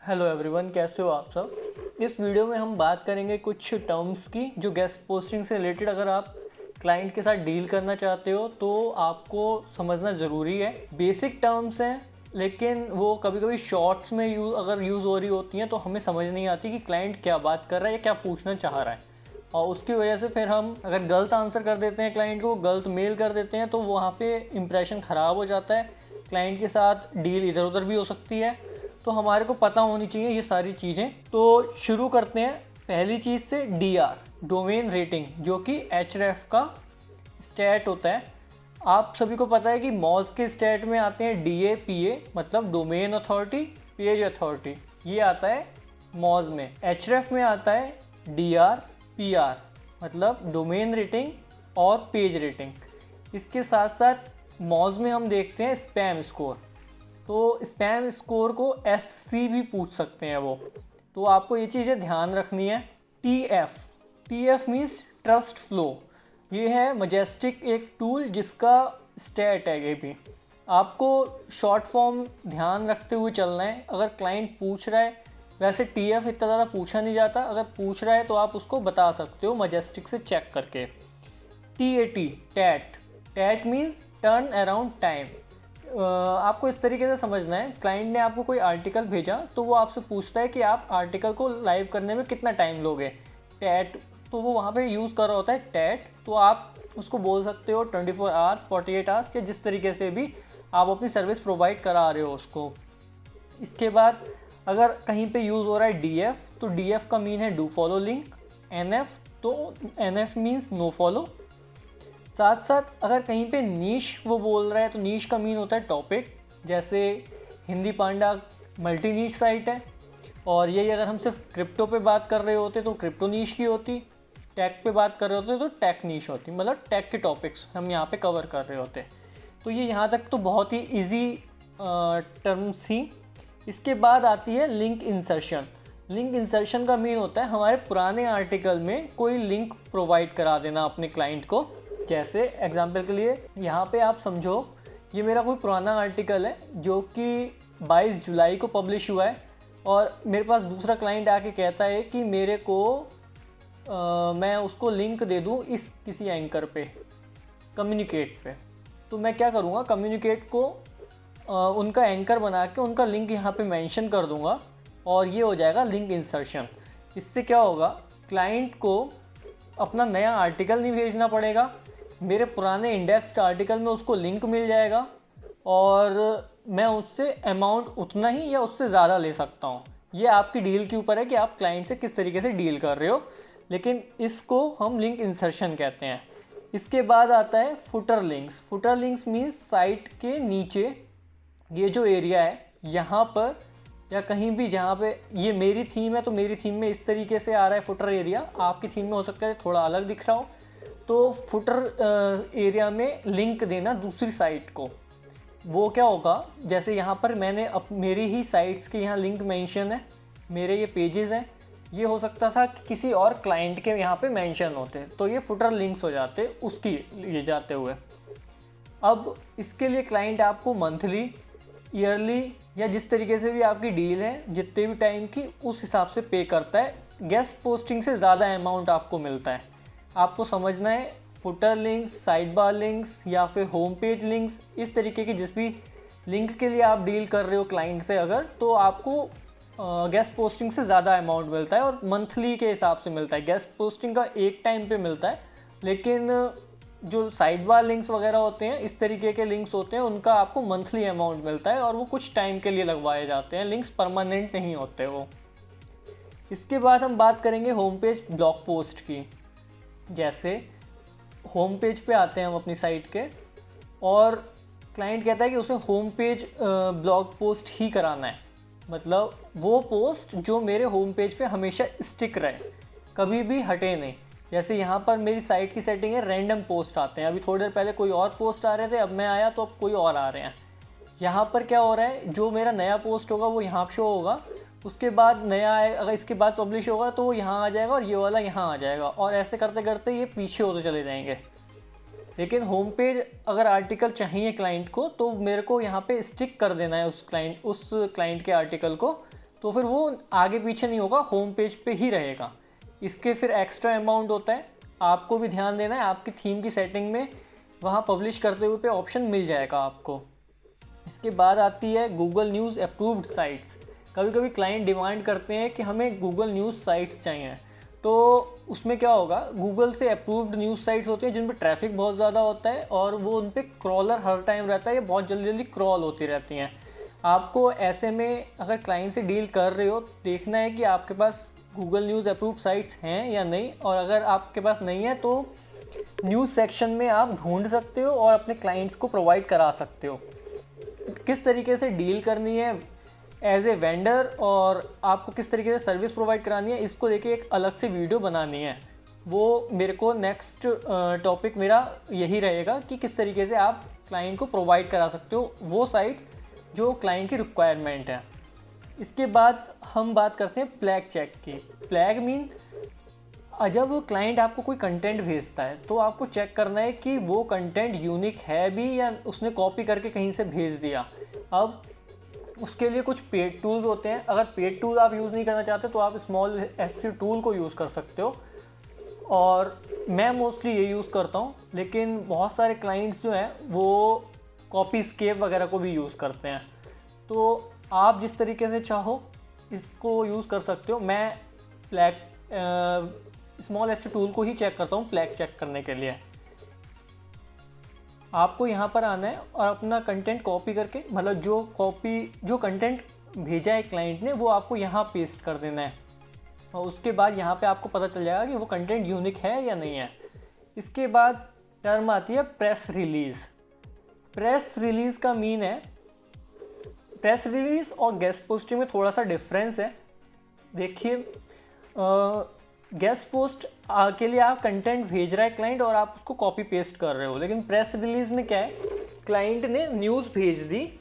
Hello everyone, कैसे हो आप सब। इस वीडियो में हम बात करेंगे कुछ टर्म्स की जो गेस्ट पोस्टिंग से रिलेटेड अगर आप क्लाइंट के साथ डील करना चाहते हो तो आपको समझना ज़रूरी है। बेसिक टर्म्स हैं लेकिन वो कभी कभी शॉर्ट्स में अगर यूज़ हो रही होती हैं तो हमें समझ नहीं आती कि क्लाइंट क्या बात कर रहा है या क्या पूछना चाह रहा है, और उसकी वजह से फिर हम अगर गलत आंसर कर देते हैं, क्लाइंट को गलत मेल कर देते हैं, तो वहाँ पे इम्प्रेशन ख़राब हो जाता है। क्लाइंट के साथ डील इधर उधर भी हो सकती है, तो हमारे को पता होनी चाहिए ये सारी चीज़ें। तो शुरू करते हैं पहली चीज़ से, DR डोमेन रेटिंग, जो कि HREF का स्टैट होता है। आप सभी को पता है कि मॉज के स्टैट में आते हैं DA PA, मतलब डोमेन अथॉरिटी, पेज अथॉरिटी, ये आता है मॉज में। HREF में आता है DR PR, मतलब डोमेन रेटिंग और पेज रेटिंग। इसके साथ साथ मॉज में हम देखते हैं स्पैम स्कोर, तो स्पैम स्कोर को SC भी पूछ सकते हैं वो, तो आपको ये चीज़ें ध्यान रखनी है। TF मीन्स ट्रस्ट फ्लो, ये है मजेस्टिक एक टूल जिसका स्टैट है ये भी। आपको शॉर्ट फॉर्म ध्यान रखते हुए चलना है। अगर क्लाइंट पूछ रहा है, वैसे TF इतना ज़्यादा पूछा नहीं जाता, अगर पूछ रहा है तो आप उसको बता सकते हो मजेस्टिक से चेक करके। TAT means turn around time. आपको इस तरीके से समझना है, क्लाइंट ने आपको कोई आर्टिकल भेजा तो वो आपसे पूछता है कि आप आर्टिकल को लाइव करने में कितना टाइम लोगे। टैट, तो वो वहाँ पे यूज़ कर रहा होता है टैट, तो आप उसको बोल सकते हो 24 आवर्स, 48 आवर्स, या जिस तरीके से भी आप अपनी सर्विस प्रोवाइड करा रहे हो उसको। इसके बाद अगर कहीं पे यूज़ हो रहा है DF, तो DF का मीन है डू फॉलो लिंक। NF, तो NF मीन्स नो फॉलो। साथ साथ अगर कहीं पे नीश वो बोल रहा है तो नीश का मीन होता है टॉपिक, जैसे हिंदी पांडा मल्टी नीश साइट है, और यही अगर हम सिर्फ क्रिप्टो पे बात कर रहे होते तो क्रिप्टो नीश की होती, टेक पे बात कर रहे होते तो टेक नीश होती, मतलब टेक के टॉपिक्स हम यहाँ पे कवर कर रहे होते। तो ये यहाँ तक तो बहुत ही ईजी टर्म्स थी। इसके बाद आती है लिंक इंसर्शन। लिंक इंसर्शन का मीन होता है हमारे पुराने आर्टिकल में कोई लिंक प्रोवाइड करा देना अपने क्लाइंट को। जैसे एग्जांपल के लिए यहाँ पे आप समझो, ये मेरा कोई पुराना आर्टिकल है जो कि 22 जुलाई को पब्लिश हुआ है, और मेरे पास दूसरा क्लाइंट आके कहता है कि मेरे को मैं उसको लिंक दे दूँ इस किसी एंकर पे, कम्युनिकेट पे। तो मैं क्या करूँगा, कम्युनिकेट को उनका एंकर बना के उनका लिंक यहाँ पे मेंशन कर दूँगा, और ये हो जाएगा लिंक इंसर्शन। इससे क्या होगा, क्लाइंट को अपना नया आर्टिकल नहीं भेजना पड़ेगा, मेरे पुराने इंडेक्स्ड आर्टिकल में उसको लिंक मिल जाएगा, और मैं उससे अमाउंट उतना ही या उससे ज़्यादा ले सकता हूँ। ये आपकी डील के ऊपर है कि आप क्लाइंट से किस तरीके से डील कर रहे हो, लेकिन इसको हम लिंक इंसर्शन कहते हैं। इसके बाद आता है footer links. Footer links means site के नीचे ये जो एरिया है, यहाँ पर या कहीं भी जहाँ पे ये मेरी थीम है तो मेरी थीम में इस तरीके से आ रहा है फुटर एरिया, आपकी थीम में हो सकता है थोड़ा अलग दिख रहा हो। तो फुटर एरिया में लिंक देना दूसरी साइट को, वो क्या होगा, जैसे यहाँ पर मैंने मेरी ही साइट्स के यहाँ लिंक मेंशन है, मेरे ये पेजेस हैं, ये हो सकता था कि किसी और क्लाइंट के यहाँ पे मेंशन होते, तो ये फुटर लिंक्स हो जाते उसकी लिए जाते हुए। अब इसके लिए क्लाइंट आपको मंथली, ईयरली, या जिस तरीके से भी आपकी डील है, जितने भी टाइम की, उस हिसाब से पे करता है। गेस्ट पोस्टिंग से ज़्यादा अमाउंट आपको मिलता है। आपको समझना है, footer links, side bar links या फिर होम पेज लिंक्स, इस तरीके की जिस भी लिंक के लिए आप डील कर रहे हो क्लाइंट से अगर, तो आपको गेस्ट पोस्टिंग से ज़्यादा अमाउंट मिलता है, और मंथली के हिसाब से मिलता है। गेस्ट पोस्टिंग का एक टाइम पे मिलता है, लेकिन जो साइड बार लिंक्स वगैरह होते हैं, इस तरीके के लिंक्स होते हैं, उनका आपको मंथली अमाउंट मिलता है, और वो कुछ टाइम के लिए लगवाए जाते हैं, लिंक्स परमानेंट नहीं होते वो। इसके बाद हम बात करेंगे होम पेज ब्लॉग पोस्ट की। जैसे होम पेज पे आते हैं हम अपनी साइट के, और क्लाइंट कहता है कि उसे होम पेज ब्लॉग पोस्ट ही कराना है, मतलब वो पोस्ट जो मेरे होम पेज पे हमेशा स्टिक रहे, कभी भी हटे नहीं। जैसे यहाँ पर मेरी साइट की सेटिंग है, रैंडम पोस्ट आते हैं, अभी थोड़ी देर पहले कोई और पोस्ट आ रहे थे, अब मैं आया तो अब कोई और आ रहे हैं। यहाँ पर क्या हो रहा है, जो मेरा नया पोस्ट होगा वो यहाँ शो होगा, उसके बाद नया है, अगर इसके बाद पब्लिश होगा तो वो यहाँ आ जाएगा, और ये वाला यहाँ आ जाएगा, और ऐसे करते करते ये पीछे होते चले जाएंगे। लेकिन होम पेज अगर आर्टिकल चाहिए क्लाइंट को, तो मेरे को यहाँ पे स्टिक कर देना है उस क्लाइंट के आर्टिकल को, तो फिर वो आगे पीछे नहीं होगा, होम पेज पे ही रहेगा। इसके फिर एक्स्ट्रा अमाउंट होता है, आपको भी ध्यान देना है, आपकी थीम की सेटिंग में वहाँ पब्लिश करते हुए पे ऑप्शन मिल जाएगा आपको। इसके बाद आती है गूगल न्यूज़ अप्रूव्ड साइट्स। कभी कभी क्लाइंट डिमांड करते हैं कि हमें गूगल न्यूज़ साइट्स चाहिए, तो उसमें क्या होगा, गूगल से अप्रूव्ड न्यूज़ साइट्स होती हैं जिन पर ट्रैफिक बहुत ज़्यादा होता है और वो उन पर क्रॉलर हर टाइम रहता है, ये बहुत जल्दी जल्दी क्रॉल होती रहती हैं। आपको ऐसे में अगर क्लाइंट से डील कर रहे हो, देखना है कि आपके पास गूगल न्यूज़ अप्रूव्ड साइट्स हैं या नहीं, और अगर आपके पास नहीं है तो न्यूज़ सेक्शन में आप ढूंढ सकते हो और अपने क्लाइंट्स को प्रोवाइड करा सकते हो। किस तरीके से डील करनी है एज ए वेंडर और आपको किस तरीके से सर्विस प्रोवाइड करानी है, इसको लेके एक अलग से वीडियो बनानी है। वो मेरे को नेक्स्ट टॉपिक मेरा यही रहेगा कि किस तरीके से आप क्लाइंट को प्रोवाइड करा सकते हो वो साइट जो क्लाइंट की रिक्वायरमेंट है। इसके बाद हम बात करते हैं फ्लैग चेक की। फ्लैग मीन जब क्लाइंट आपको कोई कंटेंट भेजता है तो आपको चेक करना है कि वो कंटेंट यूनिक है भी या उसने कॉपी करके कहीं से भेज दिया। अब उसके लिए कुछ पेड टूल्स होते हैं, अगर पेड टूल आप यूज़ नहीं करना चाहते तो आप स्मॉल एक्सी टूल को यूज़ कर सकते हो, और मैं मोस्टली ये यूज़ करता हूँ। लेकिन बहुत सारे क्लाइंट्स जो हैं वो कॉपी स्केप वगैरह को भी यूज़ करते हैं, तो आप जिस तरीके से चाहो इसको यूज़ कर सकते हो। मैं फ्लैग स्मॉल एक्सी टूल को ही चेक करता हूँ फ्लैग चेक करने के लिए। आपको यहाँ पर आना है और अपना कंटेंट कॉपी करके, मतलब जो कंटेंट भेजा है क्लाइंट ने वो आपको यहाँ पेस्ट कर देना है, और उसके बाद यहाँ पे आपको पता चल जाएगा कि वो कंटेंट यूनिक है या नहीं है। इसके बाद टर्म आती है प्रेस रिलीज़। प्रेस रिलीज़ का मीन है, प्रेस रिलीज़ और गेस्ट पोस्टिंग में थोड़ा सा डिफरेंस है। देखिए, गेस्ट पोस्ट के लिए आप कंटेंट भेज रहा है क्लाइंट और आप उसको कॉपी पेस्ट कर रहे हो, लेकिन प्रेस रिलीज में क्या है, क्लाइंट ने न्यूज़ भेज दी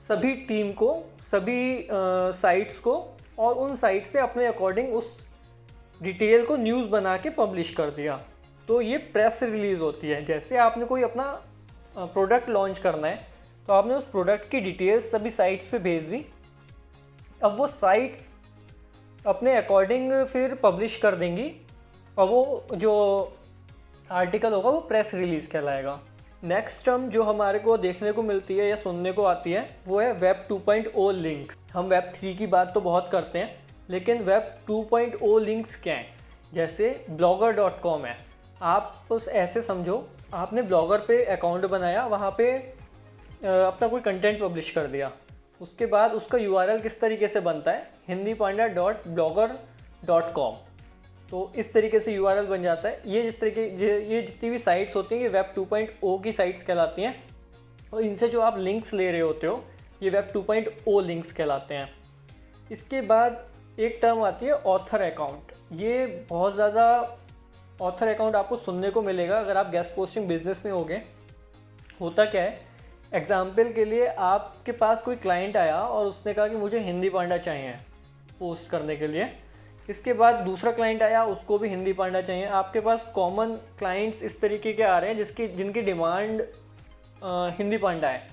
सभी टीम को, सभी साइट्स को, और उन साइट से अपने अकॉर्डिंग उस डिटेल को न्यूज़ बना के पब्लिश कर दिया, तो ये प्रेस रिलीज़ होती है। जैसे आपने कोई अपना प्रोडक्ट लॉन्च करना है तो आपने उस प्रोडक्ट की डिटेल्स सभी साइट्स पे भेज दी, अब वो साइट्स अपने अकॉर्डिंग फिर पब्लिश कर देंगी और वो जो आर्टिकल होगा वो प्रेस रिलीज़ कहलाएगा। नेक्स्ट टर्म जो हमारे को देखने को मिलती है या सुनने को आती है वो है वेब 2.0 लिंक्स। हम वेब 3 की बात तो बहुत करते हैं, लेकिन वेब 2.0 लिंक्स क्या हैं? जैसे blogger.com है, आप उस ऐसे समझो, आपने ब्लॉगर पे अकाउंट बनाया, वहाँ पे अपना कोई कंटेंट पब्लिश कर दिया, उसके बाद उसका URL किस तरीके से बनता है, hindipanda.blogger.com, तो इस तरीके से URL बन जाता है। ये जितनी भी साइट्स होती हैं ये वेब 2.0 की साइट्स कहलाती हैं, और इनसे जो आप लिंक्स ले रहे होते हो ये वेब 2.0 लिंक्स कहलाते हैं। इसके बाद एक टर्म आती है ऑथर अकाउंट। ये बहुत ज़्यादा ऑथर अकाउंट आपको सुनने को मिलेगा अगर आप गेस्ट पोस्टिंग बिजनेस में होगे। होता क्या है, एग्जाम्पल के लिए आपके पास कोई क्लाइंट आया और उसने कहा कि मुझे हिंदी पांडा चाहिए पोस्ट करने के लिए। इसके बाद दूसरा क्लाइंट आया, उसको भी हिंदी पांडा चाहिए। आपके पास कॉमन क्लाइंट्स इस तरीके के आ रहे हैं जिनकी डिमांड हिंदी पांडा है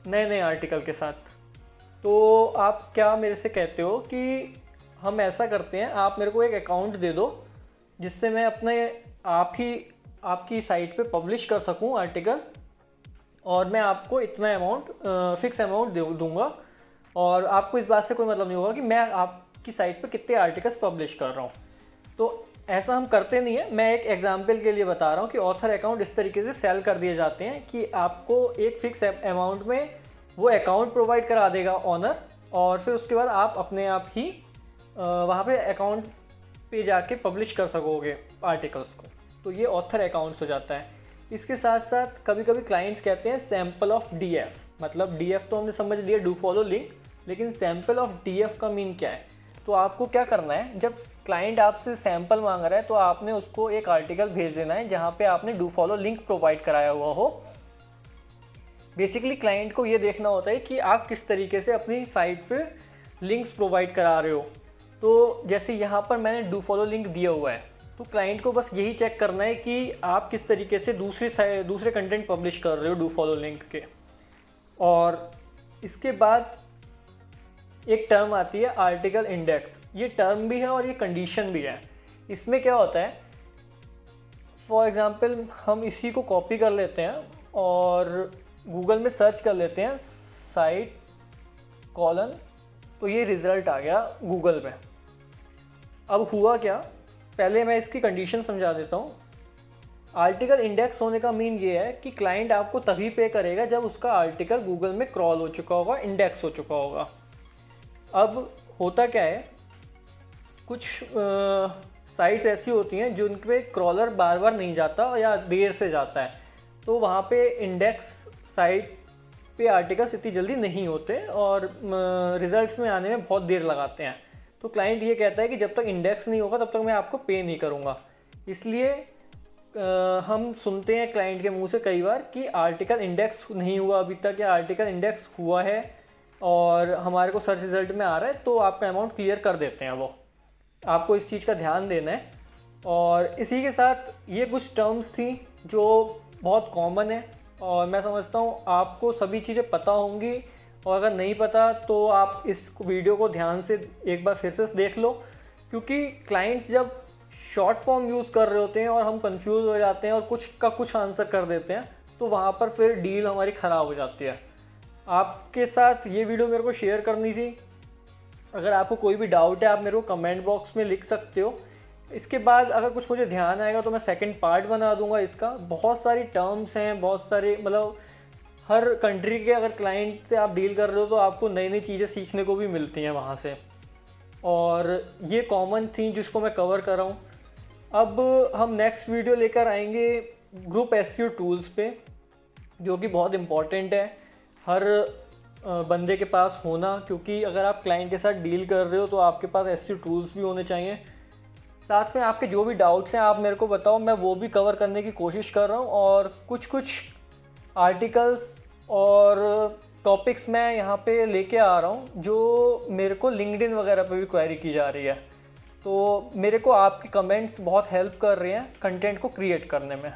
नए नए आर्टिकल के साथ। तो आप क्या मेरे से कहते हो कि हम ऐसा करते हैं, आप मेरे को एक अकाउंट दे दो जिससे मैं आपकी साइट पे पब्लिश कर सकूं आर्टिकल, और मैं आपको इतना अमाउंट फिक्स अमाउंट दूंगा, और आपको इस बात से कोई मतलब नहीं होगा कि मैं आपकी साइट पे कितने आर्टिकल्स पब्लिश कर रहा हूँ। तो ऐसा हम करते नहीं है, मैं एक एग्जांपल के लिए बता रहा हूँ कि ऑथर अकाउंट इस तरीके से सेल कर दिए जाते हैं कि आपको एक फिक्स अमाउंट में वो अकाउंट प्रोवाइड करा देगा ऑनर, और फिर उसके बाद आप अपने आप ही वहाँ पे अकाउंट पे जाके पब्लिश कर सकोगे आर्टिकल्स को। तो ये ऑथर अकाउंट्स हो जाता है। इसके साथ साथ कभी कभी क्लाइंट्स कहते हैं सैम्पल ऑफ DF, मतलब DF तो हमने समझ लिया डू फॉलो लिंक, लेकिन सैम्पल ऑफ DF का मीन क्या है? तो आपको क्या करना है, जब क्लाइंट आपसे सैम्पल मांग रहा है तो आपने उसको एक आर्टिकल भेज देना है जहाँ पे आपने डू फॉलो लिंक प्रोवाइड कराया हुआ हो। बेसिकली क्लाइंट को ये देखना होता है कि आप किस तरीके से अपनी साइट पे लिंक्स प्रोवाइड करा रहे हो। तो जैसे यहाँ पर मैंने डू फॉलो लिंक दिया हुआ है, तो क्लाइंट को बस यही चेक करना है कि आप किस तरीके से दूसरे कंटेंट पब्लिश कर रहे हो डू फॉलो लिंक के। और इसके बाद एक टर्म आती है आर्टिकल इंडेक्स। ये टर्म भी है और ये कंडीशन भी है। इसमें क्या होता है, फॉर एग्ज़ाम्पल हम इसी को कॉपी कर लेते हैं और गूगल में सर्च कर लेते हैं साइट कॉलन, तो ये रिज़ल्ट आ गया गूगल में। अब हुआ क्या, पहले मैं इसकी कंडीशन समझा देता हूँ। आर्टिकल इंडेक्स होने का मीन ये है कि क्लाइंट आपको तभी पे करेगा जब उसका आर्टिकल गूगल में क्रॉल हो चुका होगा, इंडेक्स हो चुका होगा। अब होता क्या है, कुछ साइट्स ऐसी होती हैं जिन पे क्रॉलर बार बार नहीं जाता या देर से जाता है, तो वहाँ पे इंडेक्स साइट पे आर्टिकल्स इतनी जल्दी नहीं होते और रिजल्ट्स में आने में बहुत देर लगाते हैं। तो क्लाइंट ये कहता है कि जब तक इंडेक्स नहीं होगा तब तक मैं आपको पे नहीं करूँगा। इसलिए हम सुनते हैं क्लाइंट के मुंह से कई बार कि आर्टिकल इंडेक्स नहीं हुआ अभी तक, या आर्टिकल इंडेक्स हुआ है और हमारे को सर्च रिजल्ट में आ रहा है, तो आपका अमाउंट क्लियर कर देते हैं वो। आपको इस चीज़ का ध्यान देना है। और इसी के साथ ये कुछ टर्म्स थी जो बहुत कॉमन है और मैं समझता हूँ आपको सभी चीज़ें पता होंगी, और अगर नहीं पता तो आप इस वीडियो को ध्यान से एक बार फिर से देख लो, क्योंकि क्लाइंट्स जब शॉर्ट फॉर्म यूज़ कर रहे होते हैं और हम कंफ्यूज हो जाते हैं और कुछ का कुछ आंसर कर देते हैं, तो वहाँ पर फिर डील हमारी ख़राब हो जाती है। आपके साथ ये वीडियो मेरे को शेयर करनी थी। अगर आपको कोई भी डाउट है आप मेरे को कमेंट बॉक्स में लिख सकते हो। इसके बाद अगर कुछ मुझे ध्यान आएगा तो मैं सेकंड पार्ट बना दूंगा इसका। बहुत सारी टर्म्स हैं, बहुत सारे, मतलब हर कंट्री के अगर क्लाइंट से आप डील कर रहे हो तो आपको नई नई चीज़ें सीखने को भी मिलती हैं वहाँ से, और ये कॉमन थी जिसको मैं कवर कर रहा हूँ। अब हम नेक्स्ट वीडियो लेकर आएंगे ग्रुप एसईओ टूल्स पे, जो कि बहुत इम्पॉर्टेंट है हर बंदे के पास होना, क्योंकि अगर आप क्लाइंट के साथ डील कर रहे हो तो आपके पास एसईओ टूल्स भी होने चाहिए। साथ में आपके जो भी डाउट्स हैं आप मेरे को बताओ, मैं वो भी कवर करने की कोशिश कर रहा हूँ। और कुछ कुछ आर्टिकल्स और टॉपिक्स मैं यहाँ पे लेके आ रहा हूँ जो मेरे को लिंक्डइन वगैरह पे भी क्वेरी की जा रही है। तो मेरे को आपके कमेंट्स बहुत हेल्प कर रहे हैं कंटेंट को क्रिएट करने में।